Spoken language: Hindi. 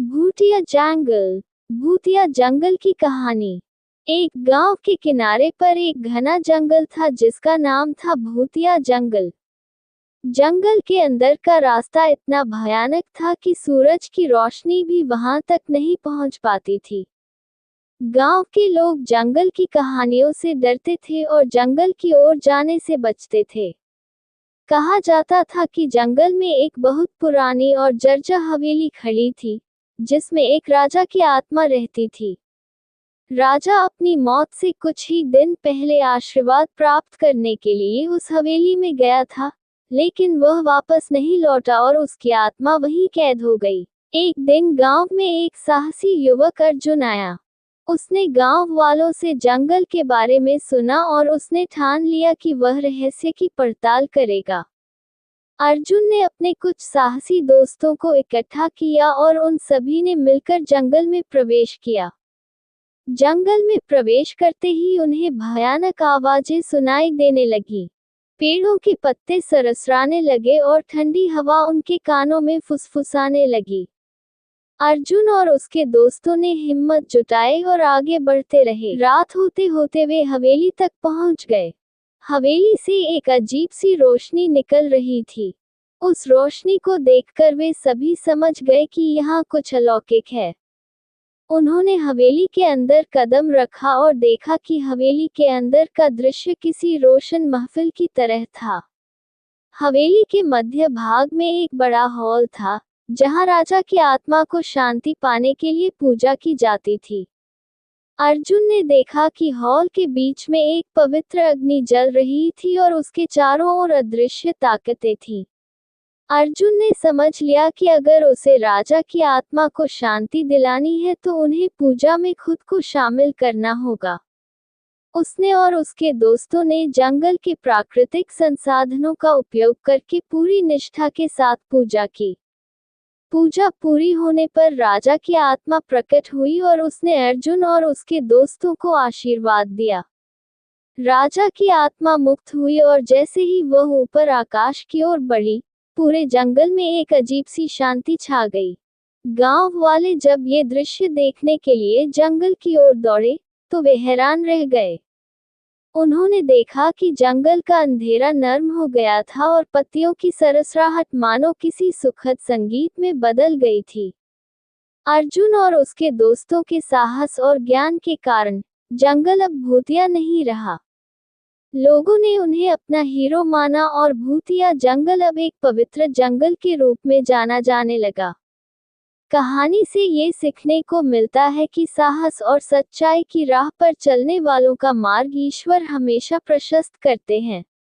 भूतिया जंगल। भूतिया जंगल की कहानी। एक गांव के किनारे पर एक घना जंगल था जिसका नाम था भूतिया जंगल। जंगल के अंदर का रास्ता इतना भयानक था कि सूरज की रोशनी भी वहां तक नहीं पहुंच पाती थी। गांव के लोग जंगल की कहानियों से डरते थे और जंगल की ओर जाने से बचते थे। कहा जाता था कि जंगल में एक बहुत पुरानी और जर्जर हवेली खड़ी थी, जिसमें एक राजा की आत्मा रहती थी। राजा अपनी मौत से कुछ ही दिन पहले आशीर्वाद प्राप्त करने के लिए उस हवेली में गया था, लेकिन वह वापस नहीं लौटा और उसकी आत्मा वहीं कैद हो गई। एक दिन गांव में एक साहसी युवक अर्जुन आया। उसने गांव वालों से जंगल के बारे में सुना और उसने ठान लिया कि वह रहस्य की पड़ताल करेगा। अर्जुन ने अपने कुछ साहसी दोस्तों को इकट्ठा किया और उन सभी ने मिलकर जंगल में प्रवेश किया। जंगल में प्रवेश करते ही उन्हें भयानक आवाजें सुनाई देने लगी। पेड़ों के पत्ते सरसराने लगे और ठंडी हवा उनके कानों में फुसफुसाने लगी। अर्जुन और उसके दोस्तों ने हिम्मत जुटाई और आगे बढ़ते रहे। रात होते होते वे हवेली तक पहुंच गए। हवेली से एक अजीब सी रोशनी निकल रही थी। उस रोशनी को देखकर वे सभी समझ गए कि यहाँ कुछ अलौकिक है। उन्होंने हवेली के अंदर कदम रखा और देखा कि हवेली के अंदर का दृश्य किसी रोशन महफिल की तरह था। हवेली के मध्य भाग में एक बड़ा हॉल था, जहां राजा की आत्मा को शांति पाने के लिए पूजा की जाती थी। अर्जुन ने देखा कि हॉल के बीच में एक पवित्र अग्नि जल रही थी और उसके चारों ओर अदृश्य ताकतें थीं। अर्जुन ने समझ लिया कि अगर उसे राजा की आत्मा को शांति दिलानी है तो उन्हें पूजा में खुद को शामिल करना होगा। उसने और उसके दोस्तों ने जंगल के प्राकृतिक संसाधनों का उपयोग करके पूरी निष्ठा के साथ पूजा की। पूजा पूरी होने पर राजा की आत्मा प्रकट हुई और उसने अर्जुन और उसके दोस्तों को आशीर्वाद दिया। राजा की आत्मा मुक्त हुई और जैसे ही वह ऊपर आकाश की ओर बढ़ी, पूरे जंगल में एक अजीब सी शांति छा गई। गांव वाले जब ये दृश्य देखने के लिए जंगल की ओर दौड़े, तो वे हैरान रह गए। उन्होंने देखा कि जंगल का अंधेरा नर्म हो गया था और पत्तियों की सरसराहट मानो किसी सुखद संगीत में बदल गई थी। अर्जुन और उसके दोस्तों के साहस और ज्ञान के कारण जंगल अब भूतिया नहीं रहा। लोगों ने उन्हें अपना हीरो माना और भूतिया जंगल अब एक पवित्र जंगल के रूप में जाना जाने लगा। कहानी से ये सीखने को मिलता है कि साहस और सच्चाई की राह पर चलने वालों का मार्ग ईश्वर हमेशा प्रशस्त करते हैं।